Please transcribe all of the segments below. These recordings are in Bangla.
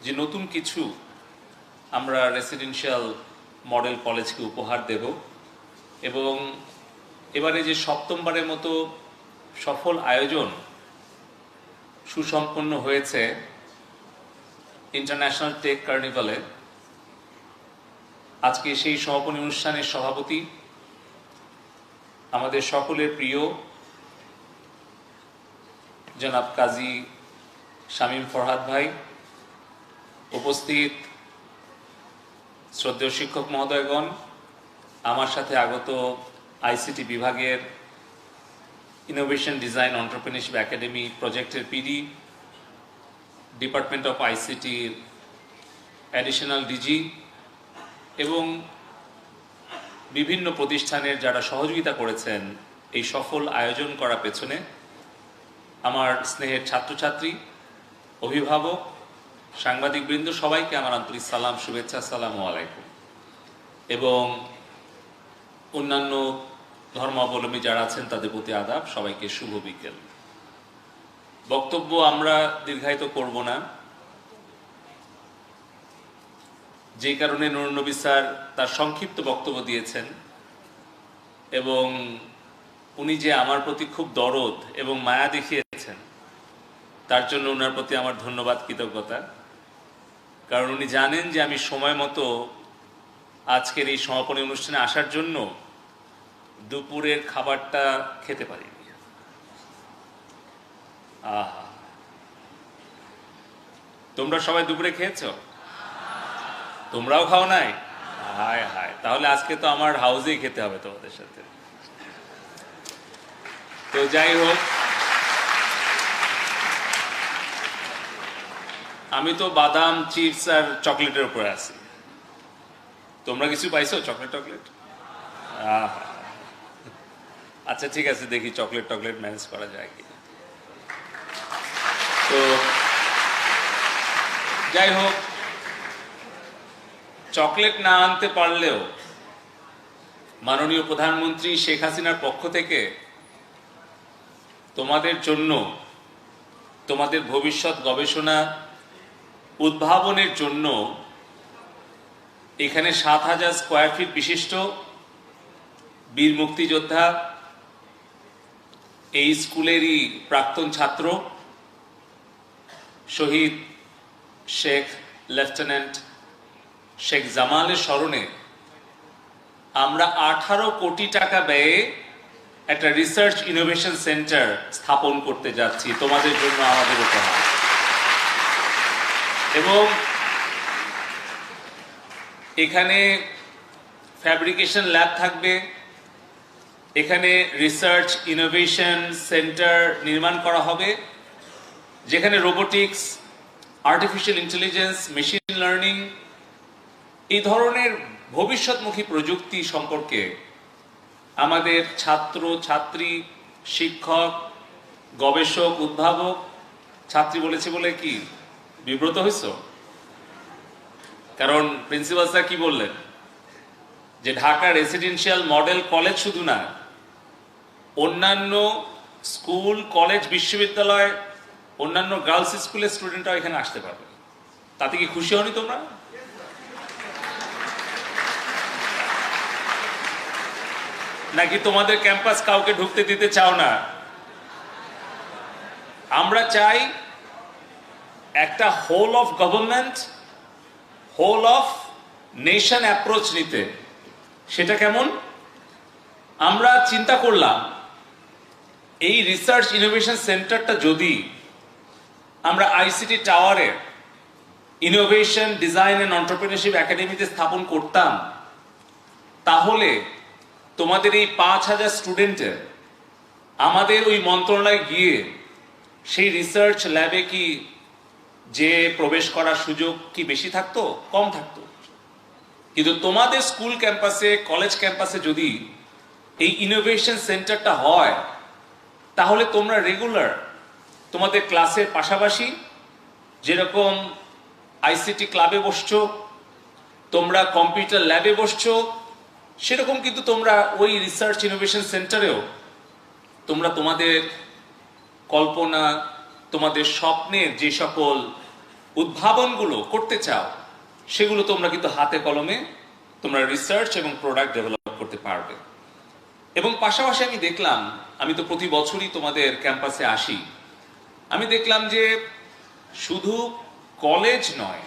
যে নতুন কিছু আমরা রেসিডেন্সিয়াল মডেল কলেজকে উপহার দেব এবং এবারে যে সপ্তমবারের মতো সফল আয়োজন সুসম্পন্ন হয়েছে ইন্টারন্যাশনাল টেক কার্নিভালে। আজকে সেই সমাপনী অনুষ্ঠানের সভাপতি আমাদের সকলের প্রিয় জনাব কাজী শামীম ফরহাদ ভাই, উপস্থিত শ্রদ্ধেয় শিক্ষক মহোদয়গণ, আমার সাথে আগত আইসিটি বিভাগের ইনোভেশন ডিজাইন এন্টারপ্রেনিউরশিপ একাডেমি প্রজেক্টের পিডি, ডিপার্টমেন্ট অফ আইসিটির অ্যাডিশনাল ডিজি এবং বিভিন্ন প্রতিষ্ঠানের যারা সহযোগিতা করেছেন এই সফল আয়োজন করার পেছনে, আমার স্নেহের ছাত্রছাত্রী, অভিভাবক, সাংবাদিকবৃন্দ, সবাইকে আমার আন্তরিক সালাম, শুভেচ্ছা, আসসালামু আলাইকুম। এবং অন্যান্য ধর্মাবলম্বী যারা আছেন তাদের প্রতি আদাব, সবাইকে শুভ বিকেল। বক্তব্য আমরা দীর্ঘায়িত করব না, যে কারণে নুরুন নবী স্যার তার সংক্ষিপ্ত বক্তব্য দিয়েছেন এবং উনি যে আমার প্রতি খুব দরদ এবং মায়া দেখিয়েছেন তার জন্য ওনার প্রতি আমার ধন্যবাদ, কৃতজ্ঞতা। কারণ উনি জানেন যে আমি সময় মতো আজকের এই সমাপনী অনুষ্ঠানে আসার জন্য দুপুরের খাবারটা খেতে পারিনি। আহা, তোমরা সবাই দুপুরে খেয়েছ? তোমরাও খাও নাই? হায় হায়, তাহলে আজকে তো আমার হাউসেই খেতে হবে তোমাদের সাথে। তো যাই হোক, আমি তো বাদাম, চিপস আর চকলেটের উপরে আছি। তোমরা কিছু পাইছো? চকলেট টকলেট? আচ্ছা ঠিক আছে, দেখি চকলেট টকলেট ম্যানেজ করা যায় কি। তো যাই হোক, চকলেট না আনতে পারলেও মাননীয় প্রধানমন্ত্রী শেখ হাসিনার পক্ষ থেকে তোমাদের জন্য, তোমাদের ভবিষ্যৎ গবেষণা উদ্ভাবনের জন্য এখানে ৭,০০০ স্কোয়ার ফিট বিশিষ্ট বীর মুক্তিযোদ্ধা, এই স্কুলেরই প্রাক্তন ছাত্র শহীদ শেখ লেফটেন্যান্ট শেখ জামালের স্মরণে আমরা 18 কোটি টাকা ব্যয়ে একটা রিসার্চ ইনোভেশন সেন্টার স্থাপন করতে যাচ্ছি তোমাদের জন্য, আমাদের উপহার। এবং এখানে ফ্যাব্রিকেশন ল্যাব থাকবে, এখানে রিসার্চ ইনোভেশন সেন্টার নির্মাণ করা হবে, যেখানে robotics, artificial intelligence, machine learning, এই ধরনের ভবিষ্যৎমুখী প্রযুক্তি সম্পর্কে আমাদের ছাত্র ছাত্রী, শিক্ষক, গবেষক, উদ্ভাবক, ছাত্রী বলেছে বলে কি বিব্রত হয়েছ? কারণ প্রিন্সিপাল স্যার কি বললেন যে ঢাকা রেসিডেন্সিয়াল মডেল কলেজ শুধু না, অন্যান্য স্কুল, কলেজ, বিশ্ববিদ্যালয়, অন্যান্য গার্লস স্কুলের স্টুডেন্টরাও এখানে আসতে পারবে। তাতে কি খুশি হনি তোমরা? নাকি তোমাদের ক্যাম্পাস কাউকে ঢুকতে দিতে চাও না? আমরা চাই একটা whole of government, whole of nation approach নিতে। সেটা কেমন? আমরা চিন্তা করলাম এই রিসার্চ ইনোভেশন সেন্টারটা যদি আমরা আইসিটি টাওয়ারে ইনোভেশন ডিজাইন এন্ড এন্টারপ্রেনিউরশিপ একাডেমিতে স্থাপন করতাম, তাহলে তোমাদের এই 5,000 স্টুডেন্টের আমাদের ওই মন্ত্রণালয়ে গিয়ে সেই রিসার্চ ল্যাবে কি যে প্রবেশ করার সুযোগ কি বেশি থাকতো? কম থাকতো। কিন্তু তোমাদের স্কুল ক্যাম্পাসে, কলেজ ক্যাম্পাসে যদি এই ইনোভেশন সেন্টারটা হয়, তাহলে তোমরা রেগুলার তোমাদের ক্লাসের পাশাপাশি যেরকম আইসিটি ক্লাবে বসছো, তোমরা কম্পিউটার ল্যাবে বসছো, সেরকম কিন্তু তোমরা ওই রিসার্চ ইনোভেশন সেন্টারেও তোমরা তোমাদের কল্পনা, তোমাদের স্বপ্নের যে সকল উদ্ভাবনগুলো করতে চাও, সেগুলো তোমরা কিন্তু হাতে কলমে তোমরা রিসার্চ এবং প্রোডাক্ট ডেভেলপ করতে পারবে। এবং পাশাপাশি আমি দেখলাম, আমি তো প্রতি বছরই তোমাদের ক্যাম্পাসে আসি, আমি দেখলাম যে শুধু কলেজ নয়,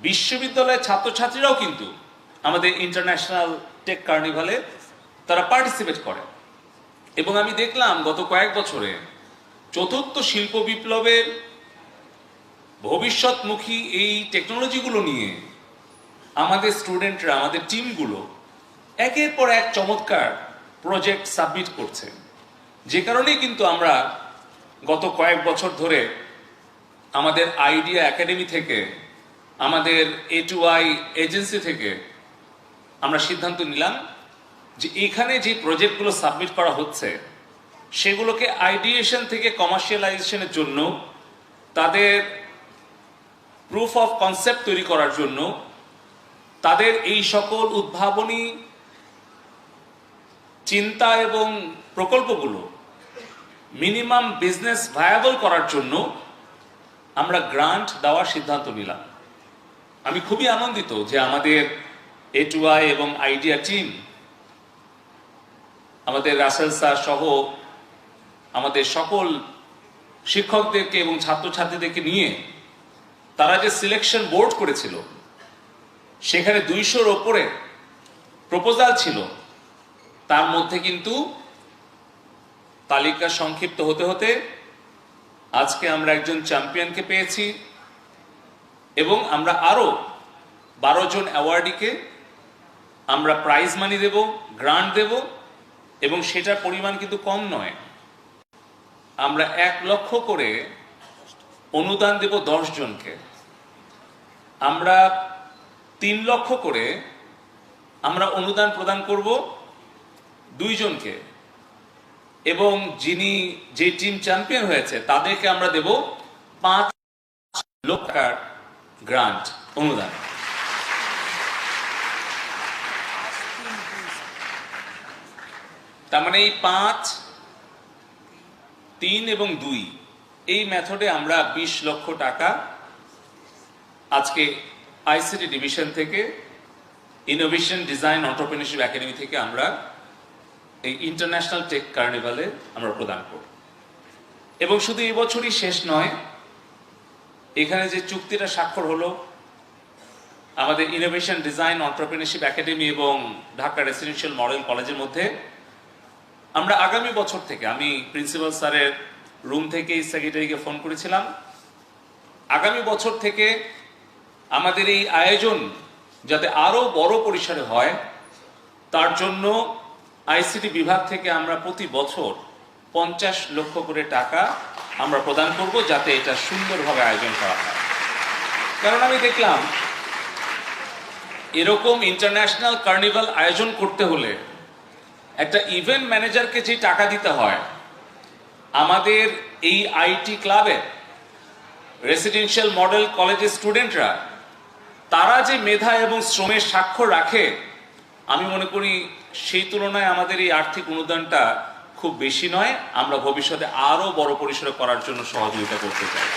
বিশ্ববিদ্যালয়ের ছাত্রছাত্রীরাও কিন্তু আমাদের ইন্টারন্যাশনাল টেক কার্নিভালে তারা পার্টিসিপেট করে। এবং আমি দেখলাম গত কয়েক বছরে চতুর্থ শিল্প বিপ্লবের ভবিষ্যৎমুখী এই টেকনোলজিগুলো নিয়ে আমাদের স্টুডেন্টরা, আমাদের টিমগুলো একের পর এক চমৎকার প্রজেক্ট সাবমিট করছে। যে কারণেই কিন্তু আমরা গত কয়েক বছর ধরে আমাদের আইডিয়া একাডেমি থেকে, আমাদের A2I এজেন্সি থেকে আমরা সিদ্ধান্ত নিলাম যে এখানে যে প্রজেক্টগুলো সাবমিট করা হচ্ছে সেগুলোকে আইডিয়েশন থেকে কমার্শিয়ালাইজেশনের জন্য, তাদের প্রুফ অফ কনসেপ্ট তৈরি করার জন্য, তাদের এই সকল উদ্ভাবনী চিন্তা এবং প্রকল্পগুলো মিনিমাম বিজনেস ভায়াবল করার জন্য আমরা গ্রান্ট দেওয়ার সিদ্ধান্ত নিলাম। আমি খুবই আনন্দিত যে আমাদের A2I এবং আইডিয়া টিম, আমাদের রাসেল স্যার সহ আমাদের সকল শিক্ষকদেরকে এবং ছাত্রছাত্রীদেরকে নিয়ে তারা যে সিলেকশন বোর্ড করেছিল, সেখানে 200-র ওপরে প্রপোজাল ছিল। তার মধ্যে কিন্তু তালিকা সংক্ষিপ্ত হতে হতে আজকে আমরা একজন চ্যাম্পিয়নকে পেয়েছি এবং আমরা আরো 12 জন অ্যাওয়ার্ডিকে আমরা প্রাইজ মানি দেব, গ্রান্ট দেব, এবং সেটার পরিমাণ কিন্তু কম নয়। আমরা 1 লক্ষ করে অনুদান দেব 10 জনকে, আমরা 3 লক্ষ করে আমরা অনুদান প্রদান করব 2 জনকে, এবং যে টিম চ্যাম্পিয়ন হয়েছে তাদেরকে আমরা দেব 5 লক্ষ টাকার গ্রান্ট, অনুদান। তার মানে এই 5, 3 এবং 2 এই মেথডে আমরা 20 লক্ষ টাকা আজকে আইসিটি ডিভিশন থেকে, ইনোভেশন ডিজাইন এন্টারপ্রেনিউরশিপ একাডেমি থেকে আমরা এই ইন্টারন্যাশনাল টেক কার্নিভালে আমরা প্রদান করব। এবং শুধু এই বছরই শেষ নয়, এখানে যে চুক্তিটা স্বাক্ষর হলো আমাদের ইনোভেশন ডিজাইন এন্টারপ্রেনিউরশিপ একাডেমি এবং ঢাকা রেসিডেন্সিয়াল মডেল কলেজের মধ্যে, আমরা আগামী বছর থেকে, আমি প্রিন্সিপাল স্যারের রুম থেকেই সেক্রেটারিকে ফোন করেছিলাম, আগামী বছর থেকে আমাদের এই আয়োজন যাতে আরো বড় পরিসরে হয়, তার জন্য আইসিটি বিভাগ থেকে আমরা প্রতি বছর 50 লক্ষ করে টাকা আমরা প্রদান করব, যাতে এটা সুন্দরভাবে আয়োজন করা হয়। কারণ আমি দেখলাম এরকম ইন্টারন্যাশনাল কার্নিভাল আয়োজন করতে হলে একটা ইভেন্ট ম্যানেজারকে যে টাকা দিতে হয়, আমাদের এই আইটি ক্লাবের রেসিডেন্সিয়াল মডেল কলেজের স্টুডেন্টরা তারা যে মেধা এবং শ্রমের স্বাক্ষর রাখে, আমি মনে করি সেই তুলনায় আমাদের এই আর্থিক অনুদানটা খুব বেশি নয়। আমরা ভবিষ্যতে আরো বড় পরিসরে করার জন্য সহযোগিতা করতে চাই।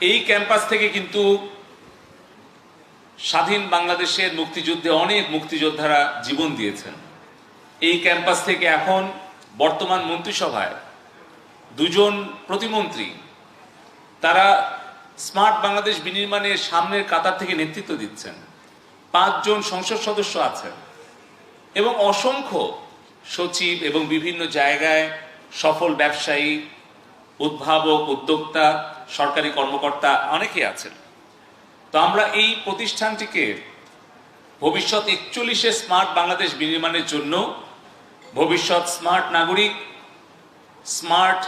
এই ক্যাম্পাস থেকে কিন্তু স্বাধীন বাংলাদেশের মুক্তিযুদ্ধে অনেক মুক্তিযোদ্ধারা জীবন দিয়েছেন। এই ক্যাম্পাস থেকে এখন বর্তমান মন্ত্রিসভায় 2 জন প্রতিমন্ত্রী, তারা স্মার্ট বাংলাদেশ বিনির্মাণের সামনের কাতার থেকে নেতৃত্ব দিচ্ছেন। 5 জন সংসদ সদস্য আছেন এবং অসংখ্য সচিব এবং বিভিন্ন জায়গায় সফল ব্যবসায়ী, উদ্ভাবক, উদ্যোক্তা, সরকারি কর্মকর্তা অনেকেই আছেন। তো আমরা এই প্রতিষ্ঠানটিকে ভবিষ্যৎ 41-এ স্মার্ট বাংলাদেশ বিনির্মাণের জন্য, ভবিষ্যৎ স্মার্ট নাগরিক, স্মার্ট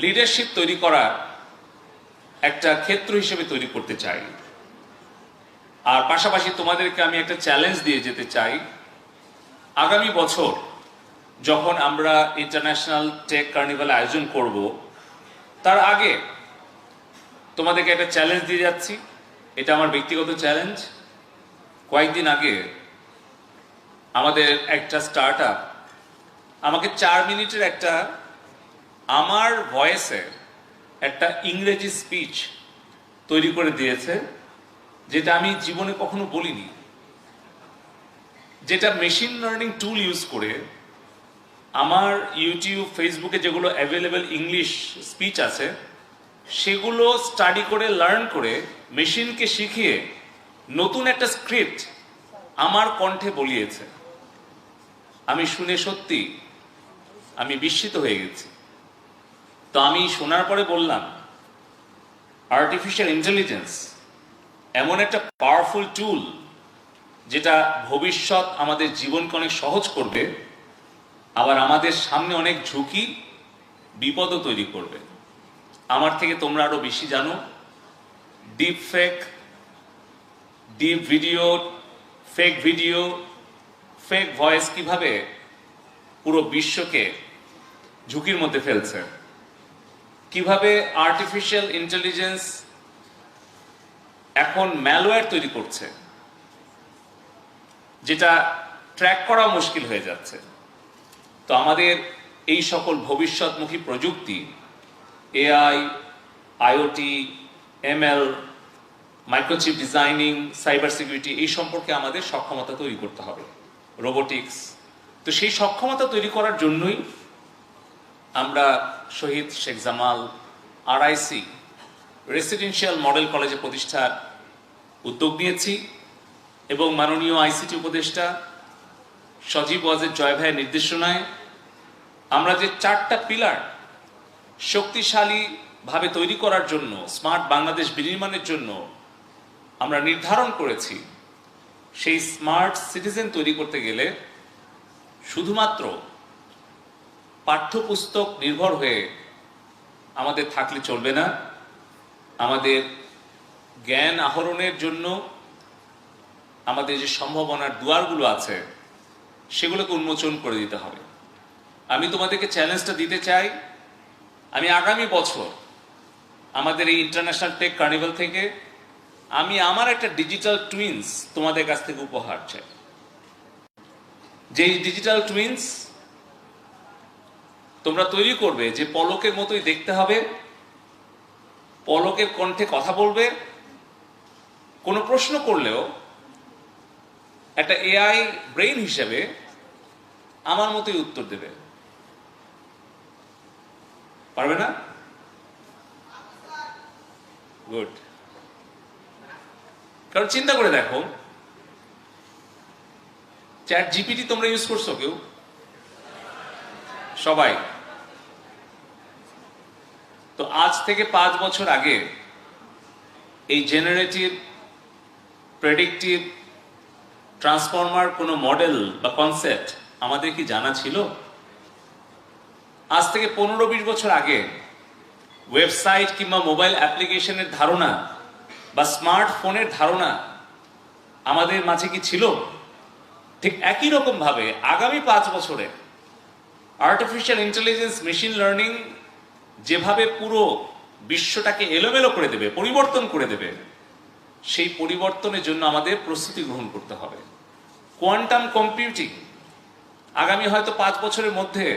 লিডারশিপ তৈরি করার একটা ক্ষেত্র হিসেবে তৈরি করতে চাই। আর পাশাপাশি তোমাদেরকে আমি একটা চ্যালেঞ্জ দিয়ে যেতে চাই। আগামী বছর যখন আমরা ইন্টারন্যাশনাল টেক কার্নিভাল আয়োজন করব, তার আগে তোমাদেরকে একটা চ্যালেঞ্জ দিয়ে যাচ্ছি। এটা আমার ব্যক্তিগত চ্যালেঞ্জ। কয়েকদিন আগে আমাদের একটা স্টার্টআপ আমাকে 4 মিনিটের একটা আমার ভয়েসে একটা ইংরেজি স্পিচ তৈরি করে দিয়েছে, যেটা আমি জীবনে কখনো বলিনি, যেটা মেশিন লার্নিং টুল ইউজ করে আমার ইউটিউব ফেসবুকে যেগুলো অ্যাভেলেবেল ইংলিশ স্পিচ আছে সেগুলো স্টাডি করে লার্ন করে মেশিনকে শিখিয়ে নতুন একটা স্ক্রিপ্ট আমার কণ্ঠে বলিয়েছে। আমি শুনে সত্যি আমি বিস্মিত হয়ে গেছি। তো আমি শোনার পরে বললাম, আর্টিফিশিয়াল ইন্টেলিজেন্স এমন একটা পাওয়ারফুল টুল যেটা ভবিষ্যৎ আমাদের জীবনকে অনেক সহজ করবে, আবার আমাদের সামনে অনেক ঝুঁকি বিপদও তৈরি করবে। আমার থেকে তোমরা আরো বেশি জানো deep fake, deep video, fake video, fake voice কিভাবে পুরো বিশ্বকে ঝুঁকির মধ্যে ফেলছে, কিভাবে আর্টিফিশিয়াল ইন্টেলিজেন্স এখন ম্যালওয়্যার তৈরি করছে যেটা ট্র্যাক করা মুশকিল হয়ে যাচ্ছে। তো আমাদের এই সকল ভবিষ্যৎমুখী প্রযুক্তি, AI, IoT, ML, microchip designing, cyber security, এই সম্পর্কে আমাদের সক্ষমতা তৈরি করতে হবে, রোবোটিক্স। তো সেই সক্ষমতা তৈরি করার জন্যই আমরা Shaheed Sheikh Jamal RIC residential model কলেজে প্রতিষ্ঠার উদ্যোগ নিয়েছি এবং মাননীয় আইসিটি উপদেষ্টা সজীব ওয়াজেদ জয় ভাইয়ের নির্দেশনায় আমরা যে 4টা পিলার শক্তিশালীভাবে তৈরি করার জন্য, স্মার্ট বাংলাদেশ বিনির্মাণের জন্য আমরা নির্ধারণ করেছি, সেই স্মার্ট সিটিজেন তৈরি করতে গেলে শুধুমাত্র পাঠ্যপুস্তক নির্ভর হয়ে আমাদের থাকলে চলবে না। আমাদের জ্ঞান আহরণের জন্য আমাদের যে সম্ভাবনার দুয়ারগুলো আছে সেগুলোকে উন্মোচন করে দিতে হবে। আমি তোমাদেরকে চ্যালেঞ্জটা দিতে চাই, আমি আগামী বছর আমাদের এই ইন্টারন্যাশনাল টেক কার্নিভাল থেকে আমি আমার একটা ডিজিটাল টুইন্স তোমাদের কাছ থেকে উপহার চাই। যেই ডিজিটাল টুইন্স তোমরা তৈরি করবে, যে পলকের মতোই দেখতে হবে, পলকের কণ্ঠে কথা বলবে, কোনো প্রশ্ন করলেও একটা এআই ব্রেইন হিসেবে আমার মতোই উত্তর দেবে। পারবে না? গুড। কারণ চিন্তা করে দেখো, চ্যাট জিপিটি তোমরা ইউজ করছো কেউ? সবাই। তো আজ থেকে 5 বছর আগে এই জেনারেটিভ, প্রেডিক্টিভ, ট্রান্সফর্মার কোনো মডেল বা কনসেপ্ট আমাদের কি জানা ছিল? আজ থেকে 15-20 বছর আগে ওয়েবসাইট কিংবা মোবাইল অ্যাপ্লিকেশনের ধারণা বা স্মার্টফোনের ধারণা আমাদের মাঝে কি ছিল? ঠিক একই রকম ভাবে আগামী 5 বছরে আর্টিফিশিয়াল ইন্টেলিজেন্স, মেশিন লার্নিং যেভাবে পুরো বিশ্বটাকে এলোমেলো করে দেবে, পরিবর্তন করে দেবে, সেই পরিবর্তনের জন্য আমাদের প্রস্তুতি গ্রহণ করতে হবে। কোয়ান্টাম কম্পিউটিং আগামী হয়তো 5 বছরের মধ্যে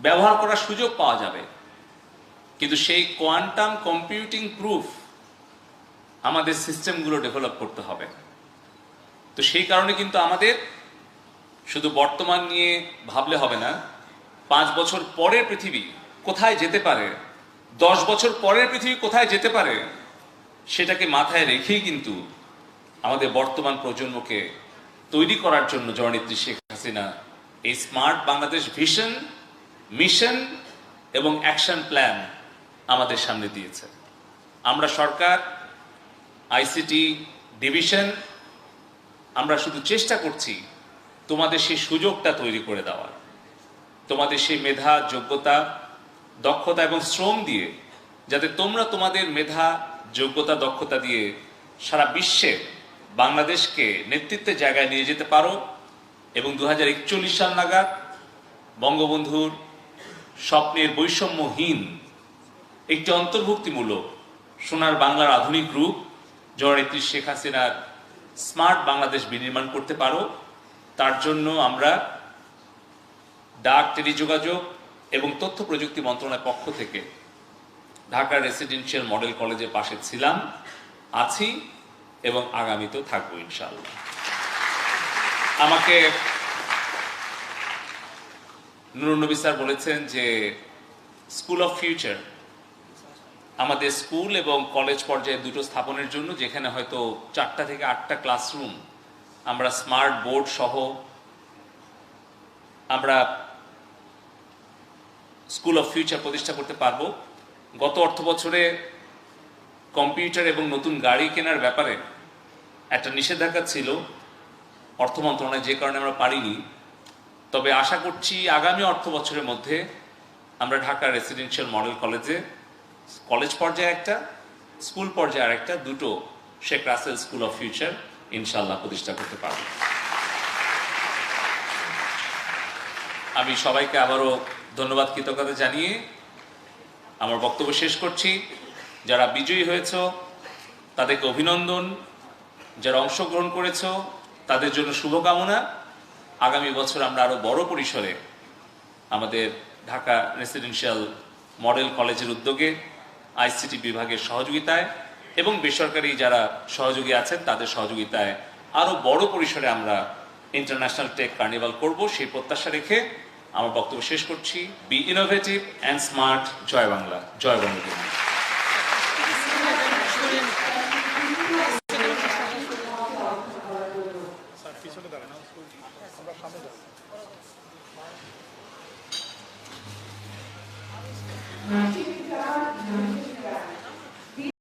ব্যবহার করার সুযোগ পাওয়া যাবে, কিন্তু সেই কোয়ান্টাম কম্পিউটিং প্রুফ আমাদের সিস্টেমগুলো ডেভেলপ করতে হবে। তো সেই কারণে কিন্তু আমাদের শুধু বর্তমান নিয়ে ভাবলে হবে না, 5 বছর পরের পৃথিবী কোথায় যেতে পারে, 10 বছর পরের পৃথিবী কোথায় যেতে পারে, সেটাকে মাথায় রেখেই কিন্তু আমাদের বর্তমান প্রজন্মকে তৈরি করার জন্য জননেত্রী শেখ হাসিনা এই স্মার্ট বাংলাদেশ ভিশন, মিশন এবং অ্যাকশন প্ল্যান আমাদের সামনে দিয়েছে। আমরা সরকার, আইসিটি ডিভিশন, আমরা শুধু চেষ্টা করছি তোমাদের সেই সুযোগটা তৈরি করে দেওয়ার, তোমাদের সেই মেধা, যোগ্যতা, দক্ষতা এবং শ্রম দিয়ে যাতে তোমরা তোমাদের মেধা, যোগ্যতা, দক্ষতা দিয়ে সারা বিশ্বে বাংলাদেশকে নেতৃত্বের জায়গায় নিয়ে যেতে পারো এবং 2041 সাল নাগাদ বঙ্গবন্ধুর স্বপ্নের বৈষম্যহীন একটি অন্তর্ভুক্তিমূলক সোনার বাংলার আধুনিক রূপ জননেত্রী শেখ হাসিনার স্মার্ট বাংলাদেশ বিনির্মাণ করতে পারো। তার জন্য আমরা ডাক, টেলিযোগাযোগ, এবং তথ্য প্রযুক্তি মন্ত্রণালয়ের পক্ষ থেকে ঢাকা রেসিডেন্সিয়াল মডেল কলেজের পাশে ছিলাম, আছি এবং আগামীতেও থাকবো ইনশাআল্লাহ। আমাকে নুরুন নবী স্যার বলেছেন যে স্কুল অফ ফিউচার আমাদের স্কুল এবং কলেজ পর্যায়ে দুটো স্থাপনের জন্য, যেখানে হয়তো 4টা থেকে 8টা ক্লাসরুম আমরা স্মার্ট বোর্ড সহ আমরা স্কুল অফ ফিউচার প্রতিষ্ঠা করতে পারবো। গত অর্থ বছরে কম্পিউটার এবং নতুন গাড়ি কেনার ব্যাপারে একটা নিষেধাজ্ঞা ছিল অর্থ মন্ত্রণালয়, যে কারণে আমরা পারিনি। তবে আশা করছি আগামী অর্থ বছরের মধ্যে আমরা ঢাকা রেসিডেন্সিয়াল মডেল কলেজে কলেজ পর্যায়ে একটা, স্কুল পর্যায়ে আর একটা, দুটো Sheikh Russel school of future ইনশাল্লাহ প্রতিষ্ঠা করতে পারব। আমি সবাইকে আবারও ধন্যবাদ, কৃতজ্ঞতা জানিয়ে আমার বক্তব্য শেষ করছি। যারা বিজয়ী হয়েছ তাদেরকে অভিনন্দন, যারা অংশগ্রহণ করেছ তাদের জন্য শুভকামনা। আগামী বছর আমরা আরো বড় পরিসরে আমাদের ঢাকা রেসিডেন্সিয়াল মডেল কলেজের উদ্যোগে, আইসিটি বিভাগের সহযোগিতায় এবং বেসরকারি যারা সহযোগী আছেন তাদের সহযোগিতায় আরো বড় পরিসরে আমরা ইন্টারন্যাশনাল টেক কার্নিভাল করব, সেই প্রত্যাশা রেখে আমার বক্তব্য শেষ করছি। Be innovative and smart. জয় বাংলা, জয় বঙ্গবন্ধু।